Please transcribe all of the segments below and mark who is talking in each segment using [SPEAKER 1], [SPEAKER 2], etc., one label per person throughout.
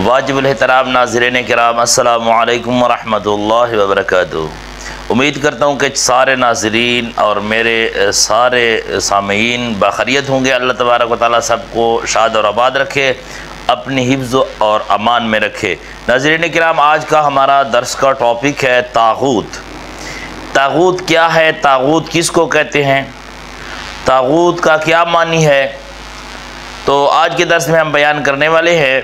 [SPEAKER 1] واجب الاحترام ناظرین کرام، السلام علیکم ورحمۃ اللہ وبرکاتہ۔ امید کرتا ہوں کہ سارے ناظرین اور میرے سارے سامعین بخیریت ہوں گے۔ اللہ تبارک و تعالیٰ سب کو شاد اور آباد رکھے، اپنی حفظ اور امان میں رکھے۔ ناظرین کرام، آج کا ہمارا درس کا ٹاپک ہے طاغوت۔ طاغوت کیا ہے؟ طاغوت کس کو کہتے ہیں؟ طاغوت کا کیا معنی ہے؟ تو آج کے درس میں ہم بیان کرنے والے ہیں۔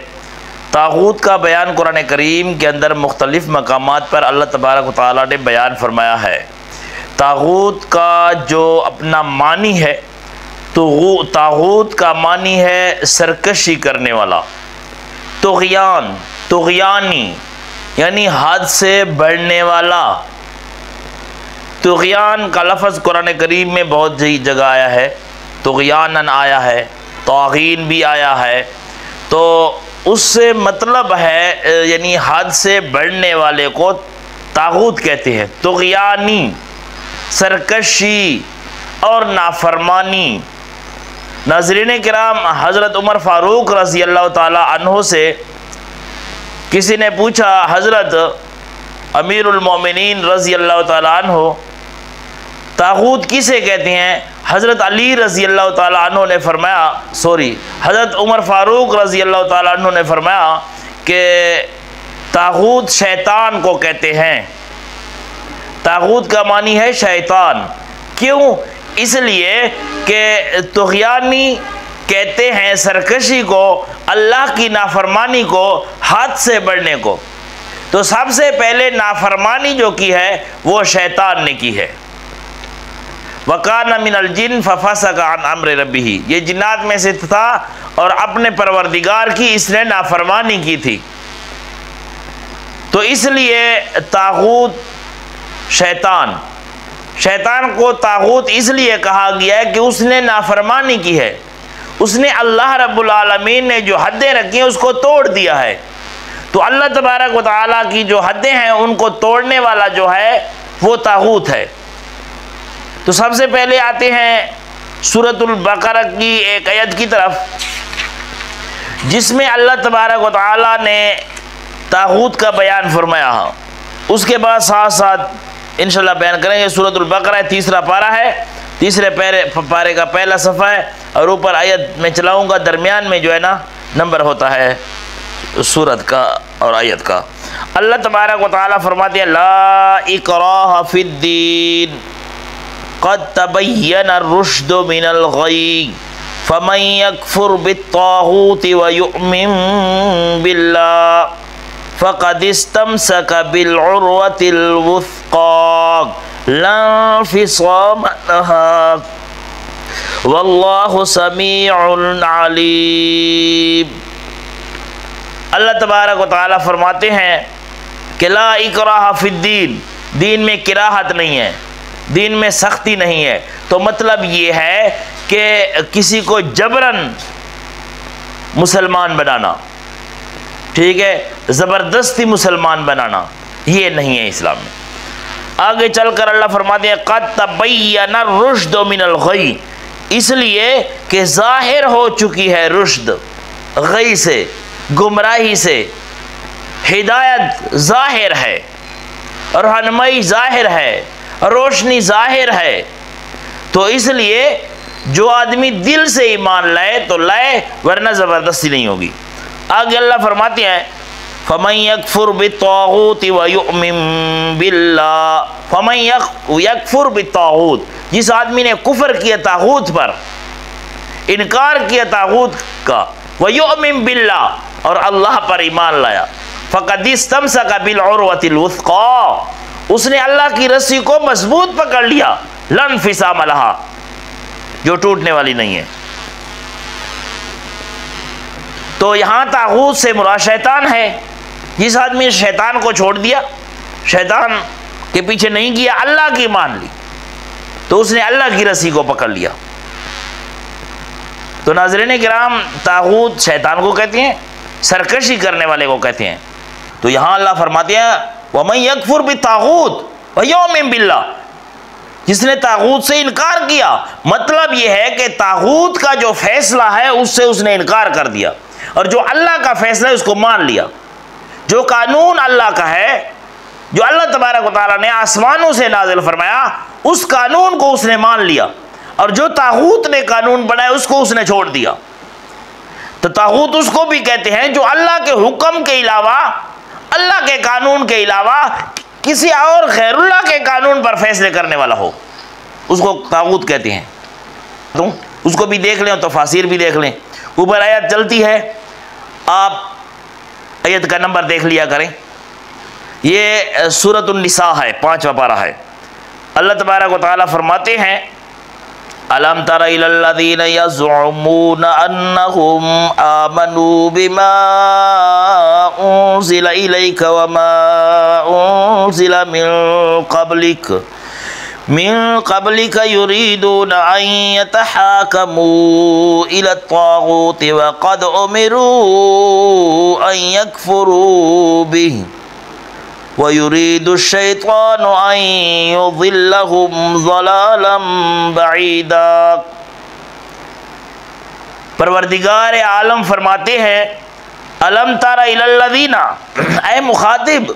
[SPEAKER 1] طاغوت کا بیان قرآن کریم کے اندر مختلف مقامات پر اللہ تبارک و تعالیٰ نے بیان فرمایا ہے۔ طاغوت کا جو اپنا معنی ہے، تو طاغوت کا معنی ہے سرکشی کرنے والا، طغیانی یعنی حد سے بڑھنے والا۔ طغیان کا لفظ قرآن کریم میں بہت جگہ آیا ہے، طغیانن آیا ہے، طاغین بھی آیا ہے۔ تو اس سے مطلب ہے یعنی حد سے بڑھنے والے کو طاغوت کہتے ہیں۔ طغیانی، سرکشی اور نافرمانی۔ ناظرین کرام، حضرت عمر فاروق رضی اللہ تعالی عنہ سے کسی نے پوچھا، حضرت امیر المومنین رضی اللہ تعالی عنہ طاغوت کسے کہتے ہیں؟ حضرت علی رضی اللہ تعالیٰ عنہ نے فرمایا، حضرت عمر فاروق رضی اللہ تعالیٰ عنہ نے فرمایا کہ طاغوت شیطان کو کہتے ہیں۔ طاغوت کا معنی ہے شیطان۔ کیوں؟ اس لیے کہ طغیانی کہتے ہیں سرکشی کو، اللہ کی نافرمانی کو، حد سے بڑھنے کو۔ تو سب سے پہلے نافرمانی جو کی ہے وہ شیطان نے کی ہے۔ وَقَانَ مِنَ الْجِنِّ فَفَسَقَ عَنْ أَمْرِ رَبِّهِ، یہ جنات میں سے تھا اور اپنے پروردگار کی اس نے نافرمانی کی تھی۔ تو اس لیے طاغوت شیطان کو طاغوت اس لیے کہا گیا ہے کہ اس نے نافرمانی کی ہے، اس نے اللہ رب العالمین نے جو حدیں رکھی ہیں اس کو توڑ دیا ہے۔ تو اللہ تبارک و تعالیٰ کی جو حدیں ہیں ان کو توڑنے والا جو ہے وہ طاغوت ہے۔ تو سب سے پہلے آتے ہیں سورۃ البقرہ کی ایک آیت کی طرف، جس میں اللہ تبارک و تعالیٰ نے طاغوت کا بیان فرمایا ہے۔ اس کے بعد ساتھ ساتھ انشاءاللہ بیان کریں گے۔ سورۃ البقرہ تیسرا پارہ ہے، تیسرے پارے کا پہلا صفحہ ہے، اور اوپر آیت میں چلاؤں گا، درمیان میں جو ہے نا نمبر ہوتا ہے سورت کا اور آیت کا۔ اللہ تبارک و تعالیٰ فرماتے ہیں، لا اکراہ فی الدین قد تبین الرشد من الغی فمن یکفر بالطاغوت ویؤمن باللہ فقد استمسک بالعروۃ الوثقی لا انفصام لہا واللہ سمیع علیم۔ اللہ تبارک و تعالیٰ فرماتے ہیں کہ لا اکراہ فی الدین، دین میں کراہت نہیں ہے، دین میں سختی نہیں ہے۔ تو مطلب یہ ہے کہ کسی کو جبراً مسلمان بنانا، ٹھیک ہے، زبردستی مسلمان بنانا، یہ نہیں ہے اسلام میں۔ آگے چل کر اللہ فرماتے ہیں، قد تبین الرشد من الغی، اس لیے کہ ظاہر ہو چکی ہے رشد غی سے، گمراہی سے۔ ہدایت ظاہر ہے، رہنمائی ظاہر ہے، روشنی ظاہر ہے۔ تو اس لیے جو آدمی دل سے ایمان لائے تو لائے، ورنہ زبردستی نہیں ہوگی۔ آگے اللہ فرماتے ہیں، فَمَن يَكْفُرْ بِالطَّاغُوتِ وَيُؤْمِن بِاللَّهِ، فَمَن يَكْفُرْ بِالطَّاغُوتِ، جس آدمی نے کفر کیا طاغوت پر، انکار کیا طاغوت کا، وَيُؤْمِن بِاللَّهِ، اور اللہ پر ایمان لایا، فَقَدِ اسْتَمْسَكَ بِالْعُرْوَةِ الْوُثْقَىٰ، اس نے اللہ کی رسی کو مضبوط پکڑ لیا، لا انفصام لہا، جو ٹوٹنے والی نہیں ہے۔ تو یہاں طاغوت سے مراد شیطان ہے۔ جس آدمی نے شیطان کو چھوڑ دیا، شیطان کے پیچھے نہیں کیا، اللہ کی مان لی، تو اس نے اللہ کی رسی کو پکڑ لیا۔ تو ناظرین کرام، طاغوت شیطان کو کہتے ہیں، سرکشی کرنے والے کو کہتے ہیں۔ تو یہاں اللہ فرماتے ہیں، وَمَن يَكْفُرْ بِالطَّاغُوتِ وَيُؤْمِن بِاللَّهِ، جس نے طاغوت سے انکار کیا، مطلب یہ ہے کہ طاغوت کا جو فیصلہ ہے اس سے اس نے انکار کر دیا، اور جو اللہ کا فیصلہ ہے اس کو مان لیا. جو قانون اللہ کا ہے، جو اللہ تبارک و تعالیٰ نے آسمانوں سے نازل فرمایا، اس قانون کو اس نے مان لیا، اور جو طاغوت نے قانون بنایا اس کو اس نے چھوڑ دیا. تو طاغوت اس کو بھی کہتے ہیں جو اللہ کے حکم کے علاوہ، اللہ کے قانون کے علاوہ کسی اور غیر اللہ کے قانون پر فیصلے کرنے والا ہو، اس کو طاغوت کہتے ہیں. تو اس کو بھی دیکھ لیں، تفاسیر بھی دیکھ لیں. اوپر آیت چلتی ہے، آپ آیت کا نمبر دیکھ لیا کریں. یہ سورۃ النساء ہے، 5واں پارہ ہے. اللہ تبارک و تعالیٰ فرماتے ہیں أَلَمْ تَرَ إِلَى الَّذِينَ يَزْعُمُونَ أَنَّهُمْ آمَنُوا بِمَا أُنزِلَ إِلَيْكَ وَمَا أُنزِلَ من قبلك يريدون أن يتحاكموا إلى الطاغوت وقد أمروا أن يكفروا به ويريد الشيطان أن يضلهم ضلالا بعيدا. پروردگار عالم فرماتے ہیں الم تر الی الذین، اے مخاطب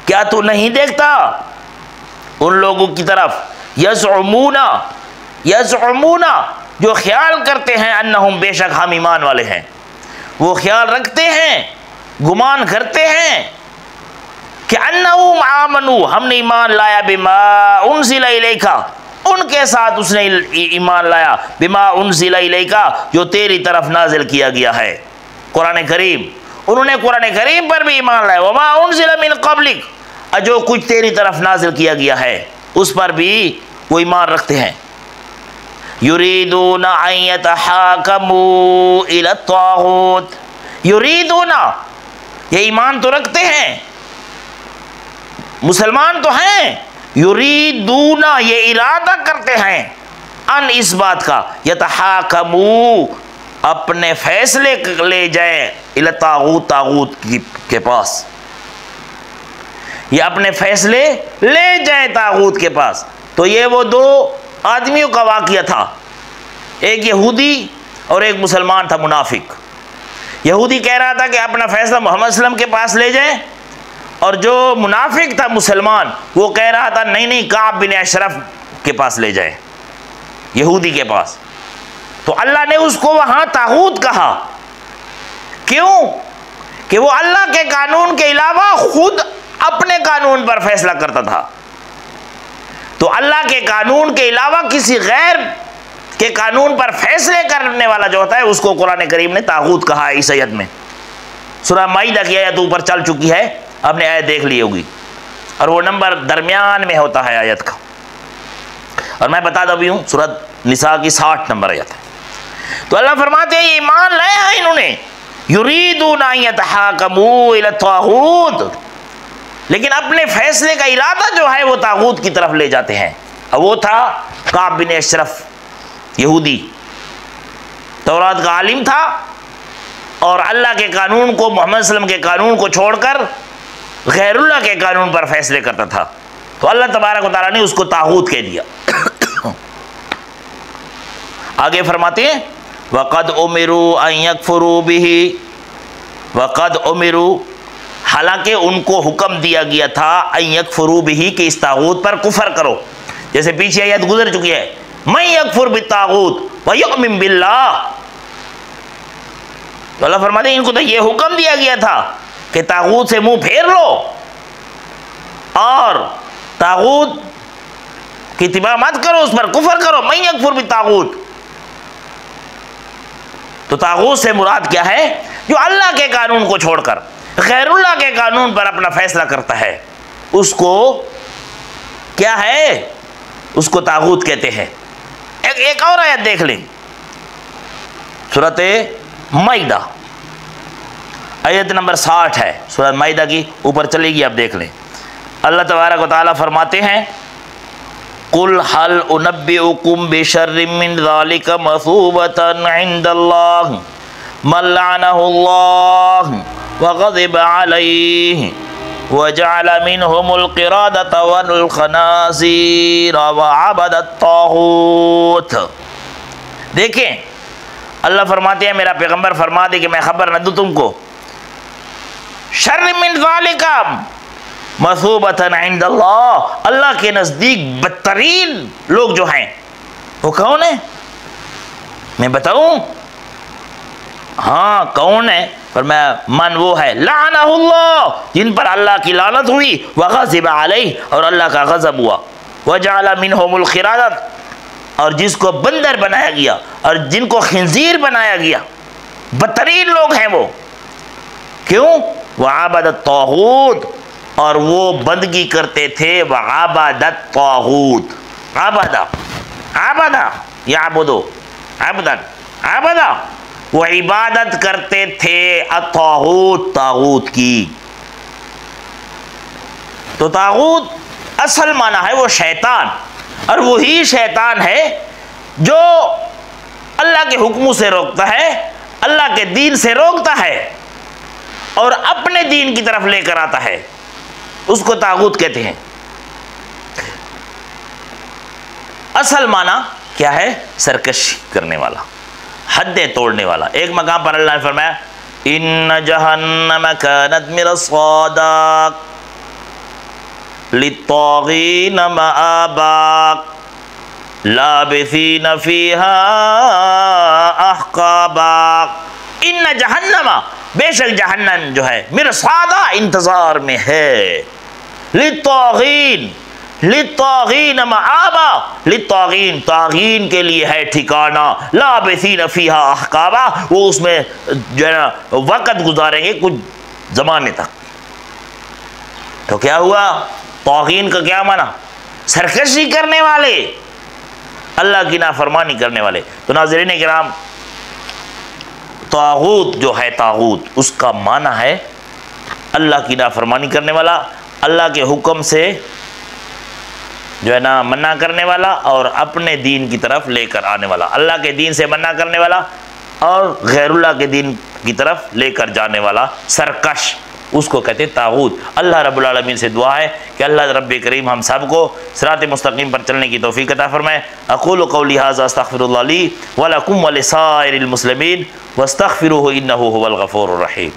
[SPEAKER 1] کیا تو نہیں دیکھتا ان لوگوں کی طرف، یزعمون جو خیال کرتے ہیں، انہم بے شک ہم ایمان والے ہیں. وہ خیال رکھتے ہیں، گمان کرتے ہیں کہ انہم آمنوا، ہم نے ایمان لایا، بما انزل الیک، ان کے ساتھ اس نے ایمان لایا، بما انزل الیک، جو تیری طرف نازل کیا گیا ہے، قرآن کریم. انہوں نے قرآن کریم پر بھی ایمان لایا، وما انزل من قبلک، جو کچھ تیری طرف نازل کیا گیا ہے اس پر بھی وہ ایمان رکھتے ہیں. یریدون ان یتحاکموا الی الطاغوت، یریدون، یہ ایمان تو رکھتے ہیں، مسلمان تو ہیں، یریدون یہ ارادہ کرتے ہیں، ان اس بات کا، یتحاکموا اپنے فیصلے لے جائیں، الی الطاغوت، طاغوت کے پاس، یہ اپنے فیصلے لے جائیں طاغوت کے پاس. تو یہ وہ دو آدمیوں کا واقعہ تھا، ایک یہودی اور ایک مسلمان تھا منافق. یہودی کہہ رہا تھا کہ اپنا فیصلہ محمد صلی اللہ علیہ وسلم کے پاس لے جائیں، اور جو منافق تھا مسلمان وہ کہہ رہا تھا نہیں کعب بن اشرف کے پاس لے جائیں، یہودی کے پاس. تو اللہ نے اس کو وہاں طاغوت کہا. کیوں؟ کہ وہ اللہ کے قانون کے علاوہ خود اپنے قانون پر فیصلہ کرتا تھا. تو اللہ کے قانون کے علاوہ کسی غیر کے قانون پر فیصلے کرنے والا جو ہوتا ہے اس کو قرآن کریم نے طاغوت کہا ہے. اس آیت میں سورہ مائدہ کی آیت اوپر چل چکی ہے، آپ نے آیت دیکھ لی ہوگی، اور وہ نمبر درمیان میں ہوتا ہے آیت کا. اور میں بتا دوں بھی ہوں، سورہ نساء کی 60 نمبر آیت ہے. تو اللہ فرماتے ہیں یہ ایمان لائے ہیں انہوں نے، یریدون ان یتحاکموا الی الطاغوت، لیکن اپنے فیصلے کا ارادہ جو ہے وہ طاغوت کی طرف لے جاتے ہیں. اور وہ تھا کعب بن اشرف، یہودی، تورات کا عالم تھا، اور اللہ کے قانون کو، محمد صلی اللہ علیہ وسلم کے قانون کو چھوڑ کر غیر اللہ کے قانون پر فیصلے کرتا تھا. تو اللہ تبارک و تعالیٰ نے اس کو طاغوت کہہ دیا. آگے فرماتے ہیں وَقَدْ أُمِرُوا أَن يَكْفُرُوا بِهِ، وَقَدْ أُمِرُوا، حالانکہ ان کو حکم دیا گیا تھا، ان یکفروا بہ، کہ اس طاغوت پر کفر کرو. جیسے پیچھے آیت گزر چکی ہے، من یکفر بالطاغوت ویؤمن باللہ. تو اللہ فرماتے ہیں ان کو تو یہ حکم دیا گیا تھا کہ طاغوت سے منہ پھیر لو اور طاغوت کی اتباع مت کرو، اس پر کفر کرو. من یکفر بالطاغوت، تو طاغوت سے مراد کیا ہے؟ جو اللہ کے قانون کو چھوڑ کر غیر اللہ کے قانون پر اپنا فیصلہ کرتا ہے، اس کو کیا ہے؟ اس کو طاغوت کہتے ہیں. ایک اور آیت دیکھ لیں، سورۃ مائدہ آیت نمبر 60 ہے، سورۃ مائدہ کی اوپر چلے گی، آپ دیکھ لیں. اللہ تبارک و تعالیٰ فرماتے ہیں قُلْ هَلْ أُنَبِّئُكُمْ بِشَرٍّ مِّن ذَلِكَ مَثُوبَةً عِندَ اللَّهِ مَن لَّعَنَهُ اللَّهُ وَغَضِبَ عَلَيْهِ وَجَعَلَ مِنْهُمُ الْقِرَادَةَ وَالْخَنَازِيرَ وَعَبَدَ الطَّاغُوتَ. دیکھیں اللہ فرماتے ہیں میرا پیغمبر فرما دے کہ میں خبر نہ دوں تم کو، شر من ذالک مثوبۃ عند اللہ، اللہ کے نزدیک بدترین لوگ جو ہیں وہ کون ہیں؟ میں بتاؤں؟ ہاں کون ہے؟ فرمایا من وہ ہے لعنہ اللہ، جن پر اللہ کی لعنت ہوئی، وغضب علیہ، اور اللہ کا غضب ہوا، وجعل منہم القردۃ، اور جس کو بندر بنایا گیا اور جن کو خنزیر بنایا گیا، بدترین لوگ ہیں وہ۔ کیوں؟ وعبد الطاغوت، اور وہ بندگی کرتے تھے، وعبد الطاغوت، عبد یعبدو عبدا، عبد وہ عبادت کرتے تھے الطاغوت، طاغوت کی۔ تو طاغوت اصل معنی ہے وہ شیطان، اور وہی شیطان ہے جو اللہ کے حکموں سے روکتا ہے، اللہ کے دین سے روکتا ہے اور اپنے دین کی طرف لے کر آتا ہے، اس کو طاغوت کہتے ہیں۔ اصل معنی کیا ہے؟ سرکشی کرنے والا، حدیں توڑنے والا۔ ایک مقام پر اللہ نے فرمایا ان جہنم کانت مرصادا للطاغین مآبا لابثین فیہا احقابا۔ ان جہنم، بے شک جہنم جو ہے، مرصادا انتظار میں ہے، للطاغین، للطاغین مآبا، للطاغین، طاغین کے لیے ہے ٹھکانہ، لابثین فیہا احقابا، وہ اس میں جو ہے نا وقت گزاریں گے کچھ زمانے تک۔ تو کیا ہوا؟ طاغین کا کیا معنی؟ سرکشی کرنے والے، اللہ کی نافرمانی کرنے والے۔ تو ناظرین کرام، طاغوت جو ہے، طاغوت اس کا معنی ہے اللہ کی نافرمانی کرنے والا، اللہ کے حکم سے جو ہے نا منع کرنے والا اور اپنے دین کی طرف لے کر آنے والا، اللہ کے دین سے منع کرنے والا اور غیر اللہ کے دین کی طرف لے کر جانے والا سرکش، اس کو کہتے ہیں طاغوت۔ اللہ رب العالمین سے دعا ہے کہ اللہ رب کریم ہم سب کو صراط مستقیم پر چلنے کی توفیق عطا فرمائے۔ اقول قولی ھذا استغفر اللہ لی ولکم ولسائر المسلمین واستغفروہ انہ ھو الغفور الرحیم۔